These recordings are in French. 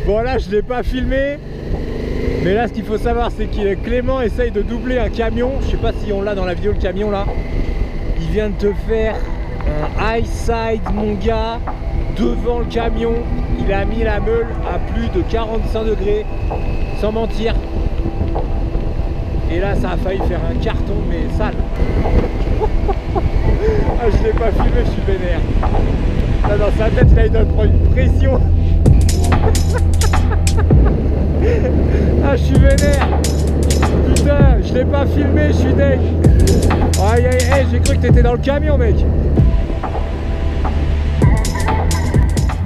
Bon là je l'ai pas filmé, mais là ce qu'il faut savoir c'est que Clément essaye de doubler un camion. Je sais pas si on l'a dans la vidéo le camion là. Il vient de te faire un high side mon gars devant le camion. Il a mis la meule à plus de 45 degrés sans mentir. Et là ça a failli faire un carton mais sale. Ah je l'ai pas filmé, je suis vénère. Là dans sa tête là il doit prendre une pression. Ah je suis vénère. Putain je l'ai pas filmé, je suis deg. Aïe aïe aïe, j'ai cru que t'étais dans le camion mec.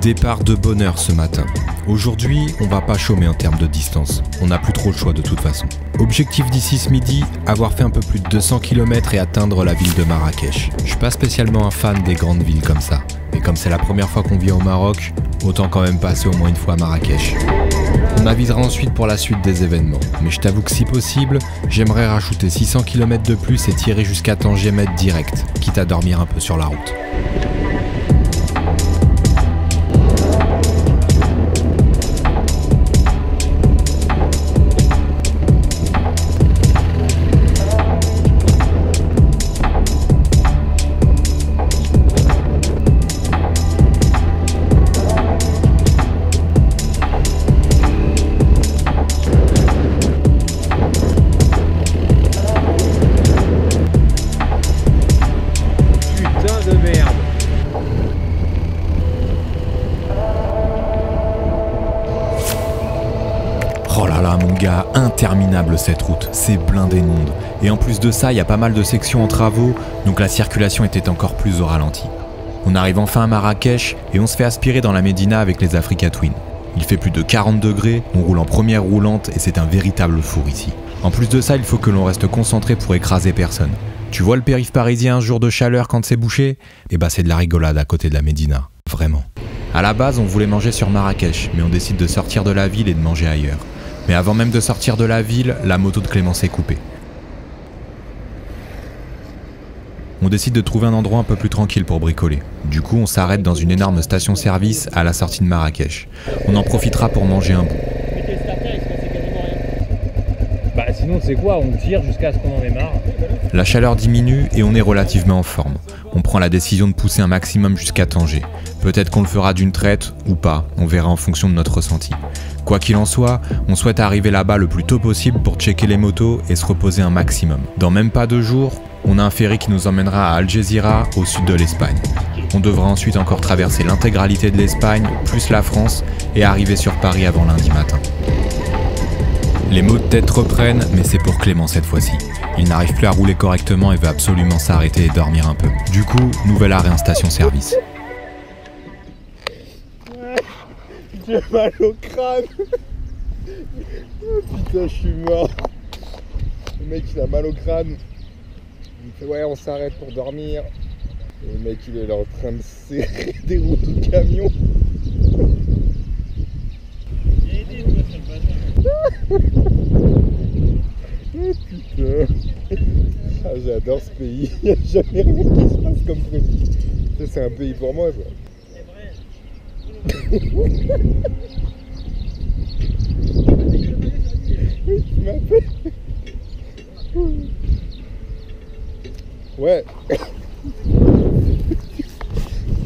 Départ de bonne heure ce matin. Aujourd'hui, on va pas chômer en termes de distance. On n'a plus trop le choix de toute façon. Objectif d'ici ce midi, avoir fait un peu plus de 200 km et atteindre la ville de Marrakech. Je suis pas spécialement un fan des grandes villes comme ça. Mais comme c'est la première fois qu'on vient au Maroc, autant quand même passer au moins une fois à Marrakech. On avisera ensuite pour la suite des événements. Mais je t'avoue que si possible, j'aimerais rajouter 600 km de plus et tirer jusqu'à Tanger-Med direct, quitte à dormir un peu sur la route. Oh là là mon gars, interminable cette route, c'est blindé de monde. Et en plus de ça, il y a pas mal de sections en travaux, donc la circulation était encore plus au ralenti. On arrive enfin à Marrakech et on se fait aspirer dans la Médina avec les Africa Twin. Il fait plus de 40 degrés, on roule en première roulante et c'est un véritable four ici. En plus de ça, il faut que l'on reste concentré pour écraser personne. Tu vois le périph' parisien un jour de chaleur quand c'est bouché? Eh bah c'est de la rigolade à côté de la Médina, vraiment. À la base, on voulait manger sur Marrakech, mais on décide de sortir de la ville et de manger ailleurs. Mais avant même de sortir de la ville, la moto de Clément s'est coupée. On décide de trouver un endroit un peu plus tranquille pour bricoler. Du coup, on s'arrête dans une énorme station-service à la sortie de Marrakech. On en profitera pour manger un bout. Bah sinon c'est quoi, on tire jusqu'à ce qu'on en ait marre. La chaleur diminue et on est relativement en forme. On prend la décision de pousser un maximum jusqu'à Tanger. Peut-être qu'on le fera d'une traite ou pas, on verra en fonction de notre ressenti. Quoi qu'il en soit, on souhaite arriver là-bas le plus tôt possible pour checker les motos et se reposer un maximum. Dans même pas 2 jours, on a un ferry qui nous emmènera à Algésiras, au sud de l'Espagne. On devra ensuite encore traverser l'intégralité de l'Espagne, plus la France, et arriver sur Paris avant lundi matin. Les maux de tête reprennent, mais c'est pour Clément cette fois-ci. Il n'arrive plus à rouler correctement et veut absolument s'arrêter et dormir un peu. Du coup, nouvel arrêt en station-service. J'ai mal au crâne. Oh putain, je suis mort. Le mec il a mal au crâne. Il me fait ouais, on s'arrête pour dormir. Et le mec il est là en train de serrer des roues de camion. Oh putain. Ah, j'adore ce pays. Il n'y a jamais rien qui se passe comme prévu. Ça c'est un pays pour moi ça. Tu m'appelles? Ouais.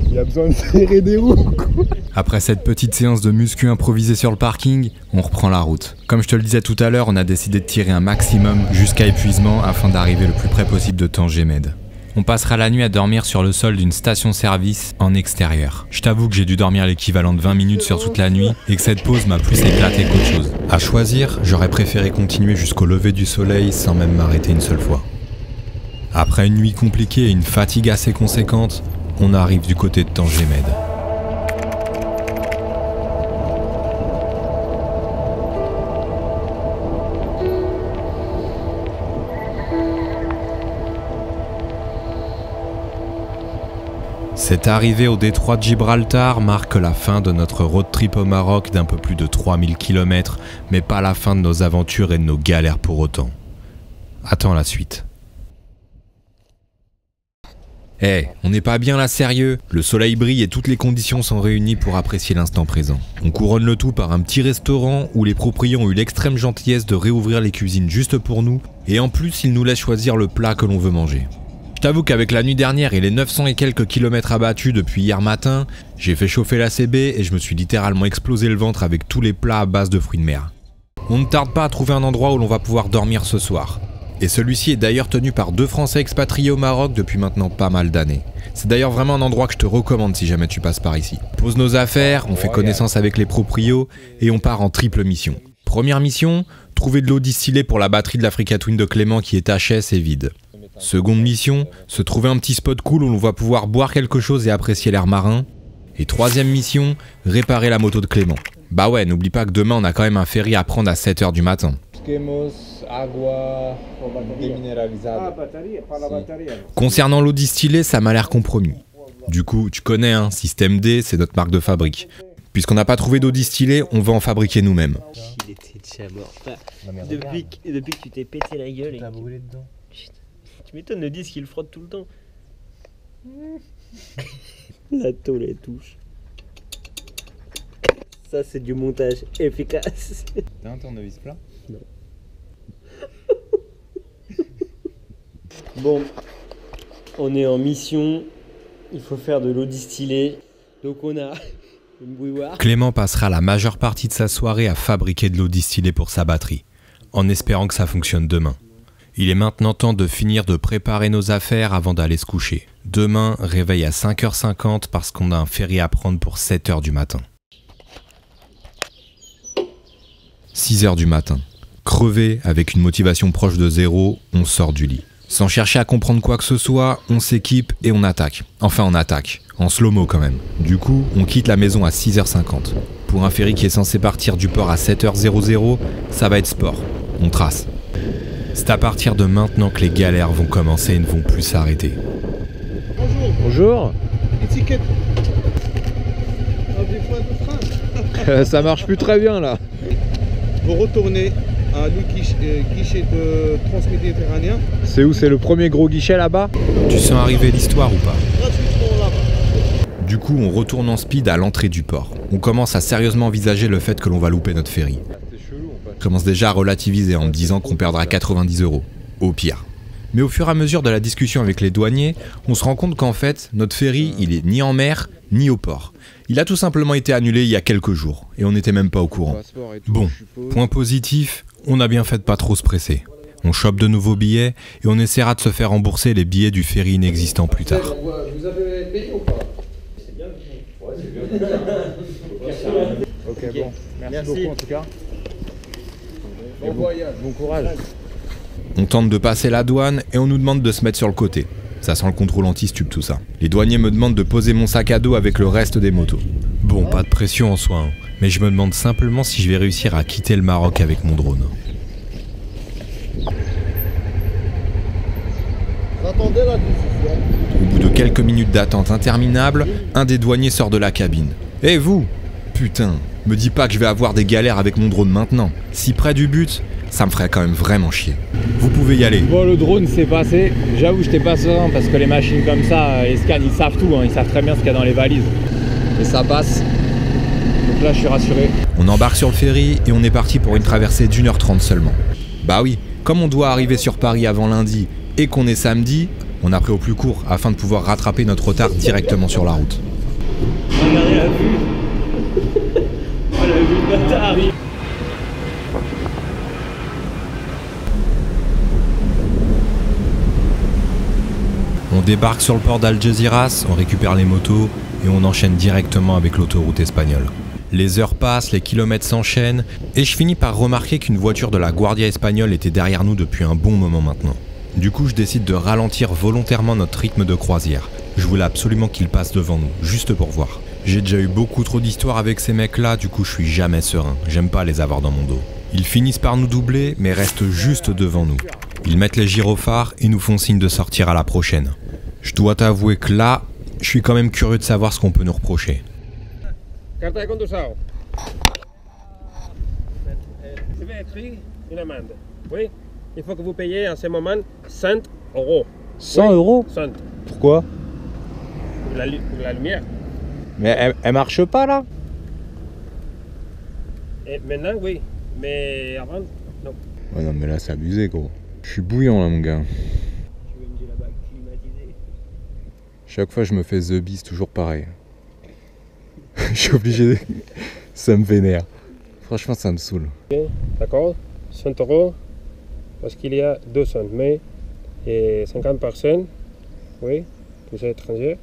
Il y a besoin de serrer des roues quoi. Après cette petite séance de muscu improvisée sur le parking, on reprend la route. Comme je te le disais tout à l'heure, on a décidé de tirer un maximum jusqu'à épuisement afin d'arriver le plus près possible de Tanger-Med. On passera la nuit à dormir sur le sol d'une station-service en extérieur. Je t'avoue que j'ai dû dormir l'équivalent de 20 minutes sur toute la nuit et que cette pause m'a plus éclaté qu'autre chose. À choisir, j'aurais préféré continuer jusqu'au lever du soleil sans même m'arrêter une seule fois. Après une nuit compliquée et une fatigue assez conséquente, on arrive du côté de Tanger-Med. Cette arrivée au détroit de Gibraltar marque la fin de notre road trip au Maroc d'un peu plus de 3000 km, mais pas la fin de nos aventures et de nos galères pour autant. Attends la suite. Eh, on n'est pas bien là sérieux. Le soleil brille et toutes les conditions sont réunies pour apprécier l'instant présent. On couronne le tout par un petit restaurant où les proprios ont eu l'extrême gentillesse de réouvrir les cuisines juste pour nous, et en plus ils nous laissent choisir le plat que l'on veut manger. Je t'avoue qu'avec la nuit dernière et les 900 et quelques kilomètres abattus depuis hier matin, j'ai fait chauffer la CB et je me suis littéralement explosé le ventre avec tous les plats à base de fruits de mer. On ne tarde pas à trouver un endroit où l'on va pouvoir dormir ce soir. Et celui-ci est d'ailleurs tenu par 2 Français expatriés au Maroc depuis maintenant pas mal d'années. C'est d'ailleurs vraiment un endroit que je te recommande si jamais tu passes par ici. On pose nos affaires, on fait connaissance avec les proprios et on part en triple mission. Première mission, trouver de l'eau distillée pour la batterie de l'Africa Twin de Clément qui est HS et vide. Seconde mission, se trouver un petit spot cool où l'on va pouvoir boire quelque chose et apprécier l'air marin. Et troisième mission, réparer la moto de Clément. Bah ouais, n'oublie pas que demain on a quand même un ferry à prendre à 7 h du matin. Concernant l'eau distillée, ça m'a l'air compromis. Du coup, tu connais, hein, Système D, c'est notre marque de fabrique. Puisqu'on n'a pas trouvé d'eau distillée, on va en fabriquer nous-mêmes. Il était déjà mort. Depuis que tu t'es pété la gueule. T'as brûlé dedans. Tu m'étonnes, le disque il frotte tout le temps. La tôle elle touche. Ça c'est du montage efficace. T'as un tournevis plat? Non. Bon, on est en mission. Il faut faire de l'eau distillée. Donc on a une bouilloire. Clément passera la majeure partie de sa soirée à fabriquer de l'eau distillée pour sa batterie, en espérant que ça fonctionne demain. Il est maintenant temps de finir de préparer nos affaires avant d'aller se coucher. Demain, réveil à 5 h 50 parce qu'on a un ferry à prendre pour 7 h du matin. 6 h du matin. Crevé, avec une motivation proche de zéro, on sort du lit. Sans chercher à comprendre quoi que ce soit, on s'équipe et on attaque. Enfin, on attaque. En slow-mo quand même. Du coup, on quitte la maison à 6 h 50. Pour un ferry qui est censé partir du port à 7 h 00, ça va être sport. On trace. C'est à partir de maintenant que les galères vont commencer et ne vont plus s'arrêter. Bonjour. Bonjour. Étiquette. Des fois de frein. Ça marche plus très bien là. Vous retournez à le guichet de Transméditerranéen. C'est où? C'est le premier gros guichet là-bas? Tu sens arriver l'histoire ou pas? Gratuitement là-bas. Du coup, on retourne en speed à l'entrée du port. On commence à sérieusement envisager le fait que l'on va louper notre ferry. Je commence déjà à relativiser en me disant qu'on perdra 90 €, au pire. Mais au fur et à mesure de la discussion avec les douaniers, on se rend compte qu'en fait, notre ferry, il est ni en mer, ni au port. Il a tout simplement été annulé il y a quelques jours, et on n'était même pas au courant. Bon, point positif, on a bien fait de pas trop se presser. On chope de nouveaux billets, et on essaiera de se faire rembourser les billets du ferry inexistant plus tard. Vous avez payé ou pas? C'est bien. Ouais, c'est bien. Ok, bon. Merci beaucoup en tout cas. Bon voyage. Bon courage. On tente de passer la douane et on nous demande de se mettre sur le côté. Ça sent le contrôle anti-stup tout ça. Les douaniers me demandent de poser mon sac à dos avec le reste des motos. Bon, pas de pression en soi, hein, mais je me demande simplement si je vais réussir à quitter le Maroc avec mon drone. Attendez la décision. Au bout de quelques minutes d'attente interminable, un des douaniers sort de la cabine. Eh vous? Putain, me dis pas que je vais avoir des galères avec mon drone maintenant. Si près du but, ça me ferait quand même vraiment chier. Vous pouvez y aller. Bon, le drone s'est passé. J'avoue, j'étais pas serein parce que les machines comme ça, les scans, ils savent tout, hein. Ils savent très bien ce qu'il y a dans les valises. Et ça passe. Donc là, je suis rassuré. On embarque sur le ferry et on est parti pour une traversée d'1 h 30 seulement. Bah oui, comme on doit arriver sur Paris avant lundi et qu'on est samedi, on a pris au plus court afin de pouvoir rattraper notre retard directement sur la route. Regardez la vue. Oh la vue de bâtard. On débarque sur le port d'Algeciras, on récupère les motos et on enchaîne directement avec l'autoroute espagnole. Les heures passent, les kilomètres s'enchaînent et je finis par remarquer qu'une voiture de la Guardia espagnole était derrière nous depuis un bon moment maintenant. Du coup, je décide de ralentir volontairement notre rythme de croisière. Je voulais absolument qu'ils passent devant nous, juste pour voir. J'ai déjà eu beaucoup trop d'histoires avec ces mecs-là, du coup je suis jamais serein. J'aime pas les avoir dans mon dos. Ils finissent par nous doubler, mais restent juste devant nous. Ils mettent les gyrophares et nous font signe de sortir à la prochaine. Je dois t'avouer que là, je suis quand même curieux de savoir ce qu'on peut nous reprocher. Carta de condução. Je vais écrire une amende. Oui, il faut que vous payiez en ce moment 100 €. 100 €? 100. Pourquoi? la lumière. Mais elle marche pas là? Et maintenant, oui. Mais avant, non. Ouais, non, mais là, c'est abusé, gros. Je suis bouillant, là, mon gars. Tu veux me dire là-bas climatisé? Chaque fois, je me fais The Beast, toujours pareil. Je suis obligé. Ça me vénère. Franchement, ça me saoule. D'accord, 100 € parce qu'il y a 200, mais 50 personnes, oui, tous étrangers,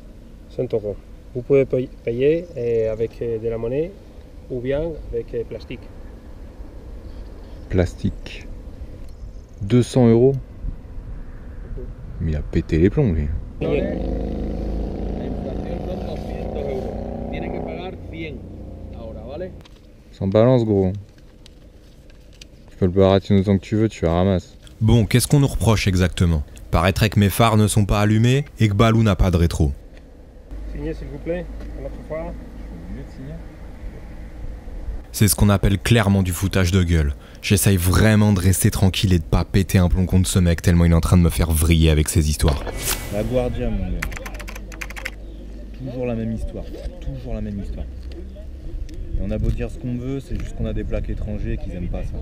100 €. Vous pouvez payer avec de la monnaie ou bien avec plastique. Plastique. 200 €. Mais il a pété les plombs, lui. Sans balance, gros. Tu peux le baratiner autant que tu veux, tu la ramasses. Bon, qu'est-ce qu'on nous reproche exactement? Paraîtrait que mes phares ne sont pas allumés et que Balou n'a pas de rétro. Signez s'il vous plaît, une autre fois. C'est ce qu'on appelle clairement du foutage de gueule. J'essaye vraiment de rester tranquille et de pas péter un plomb contre ce mec tellement il est en train de me faire vriller avec ses histoires. La Guardia, mon gars. Toujours la même histoire. Toujours la même histoire. Et on a beau dire ce qu'on veut, c'est juste qu'on a des plaques étrangers et qu'ils aiment pas ça.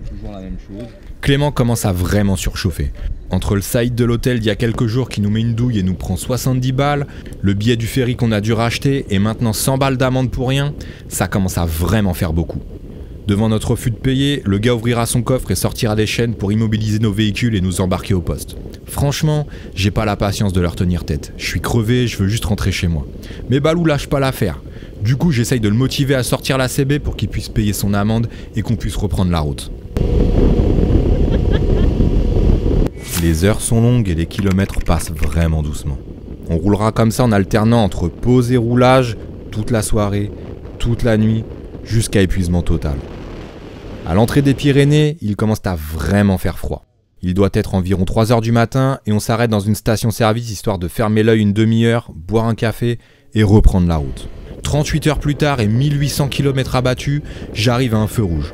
Toujours la même chose. Clément commence à vraiment surchauffer. Entre le site de l'hôtel d'il y a quelques jours qui nous met une douille et nous prend 70 balles, le billet du ferry qu'on a dû racheter et maintenant 100 balles d'amende pour rien, ça commence à vraiment faire beaucoup. Devant notre refus de payer, le gars ouvrira son coffre et sortira des chaînes pour immobiliser nos véhicules et nous embarquer au poste. Franchement, j'ai pas la patience de leur tenir tête. Je suis crevé, je veux juste rentrer chez moi. Mais Balou lâche pas l'affaire. Du coup, j'essaye de le motiver à sortir la CB pour qu'il puisse payer son amende et qu'on puisse reprendre la route. Les heures sont longues et les kilomètres passent vraiment doucement. On roulera comme ça en alternant entre pause et roulage toute la soirée, toute la nuit, jusqu'à épuisement total. À l'entrée des Pyrénées, il commence à vraiment faire froid. Il doit être environ 3 h du matin et on s'arrête dans une station-service histoire de fermer l'œil une demi-heure, boire un café et reprendre la route. 38 heures plus tard et 1800 km abattus, j'arrive à un feu rouge.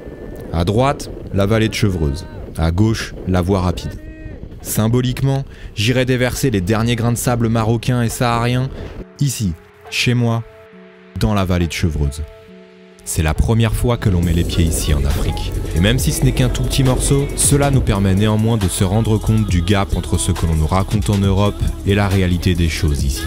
À droite, la vallée de Chevreuse. À gauche, la voie rapide. Symboliquement, j'irai déverser les derniers grains de sable marocains et sahariens, ici, chez moi, dans la vallée de Chevreuse. C'est la première fois que l'on met les pieds ici en Afrique. Et même si ce n'est qu'un tout petit morceau, cela nous permet néanmoins de se rendre compte du gap entre ce que l'on nous raconte en Europe et la réalité des choses ici.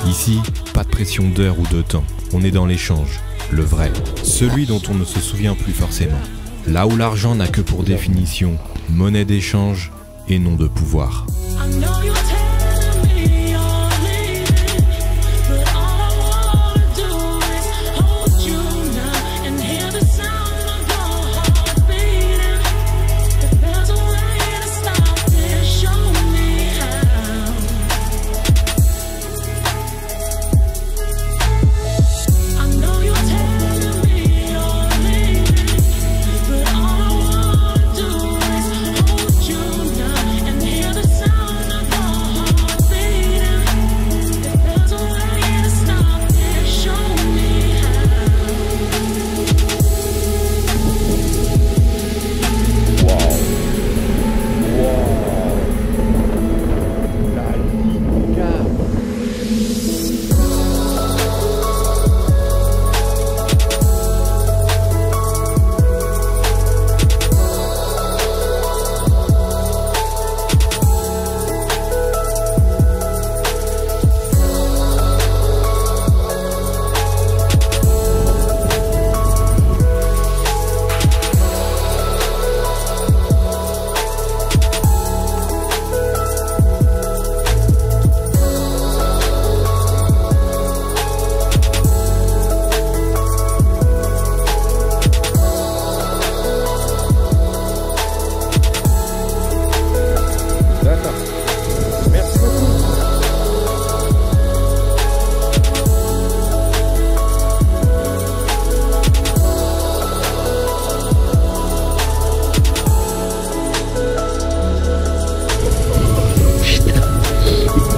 Ici, pas de pression d'heure ou de temps. On est dans l'échange, le vrai, celui dont on ne se souvient plus forcément. Là où l'argent n'a que pour définition monnaie d'échange et non de pouvoir.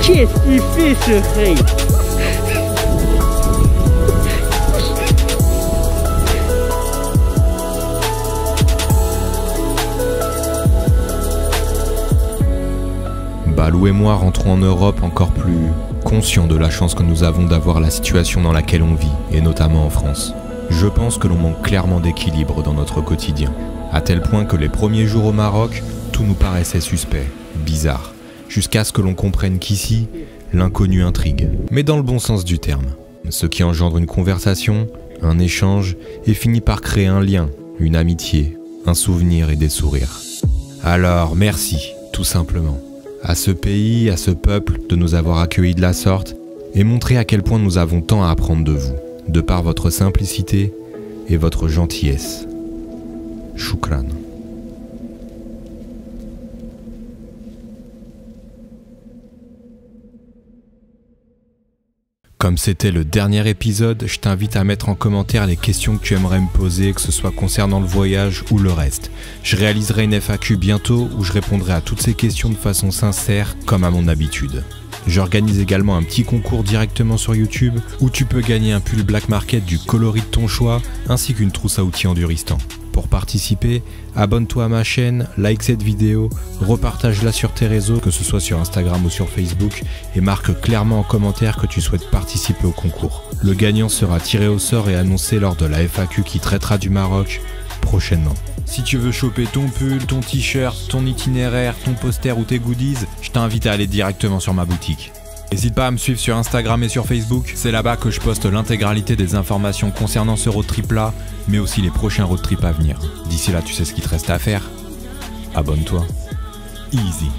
Qu'est-ce qu'il fait ce rey? Balou et moi rentrons en Europe encore plus conscient de la chance que nous avons d'avoir la situation dans laquelle on vit, et notamment en France. Je pense que l'on manque clairement d'équilibre dans notre quotidien, à tel point que les premiers jours au Maroc, tout nous paraissait suspect, bizarre, jusqu'à ce que l'on comprenne qu'ici, l'inconnu intrigue, mais dans le bon sens du terme, ce qui engendre une conversation, un échange, et finit par créer un lien, une amitié, un souvenir et des sourires. Alors merci, tout simplement, à ce pays, à ce peuple de nous avoir accueillis de la sorte, et montrer à quel point nous avons tant à apprendre de vous, de par votre simplicité et votre gentillesse. Shukran. Comme c'était le dernier épisode, je t'invite à mettre en commentaire les questions que tu aimerais me poser, que ce soit concernant le voyage ou le reste. Je réaliserai une FAQ bientôt où je répondrai à toutes ces questions de façon sincère, comme à mon habitude. J'organise également un petit concours directement sur YouTube où tu peux gagner un pull Black Market du coloris de ton choix ainsi qu'une trousse à outils Enduristan. Pour participer, abonne-toi à ma chaîne, like cette vidéo, repartage-la sur tes réseaux, que ce soit sur Instagram ou sur Facebook, et marque clairement en commentaire que tu souhaites participer au concours. Le gagnant sera tiré au sort et annoncé lors de la FAQ qui traitera du Maroc prochainement. Si tu veux choper ton pull, ton t-shirt, ton itinéraire, ton poster ou tes goodies, je t'invite à aller directement sur ma boutique. N'hésite pas à me suivre sur Instagram et sur Facebook, c'est là-bas que je poste l'intégralité des informations concernant ce road trip là, mais aussi les prochains road trips à venir. D'ici là, tu sais ce qu'il te reste à faire. Abonne-toi. Easy.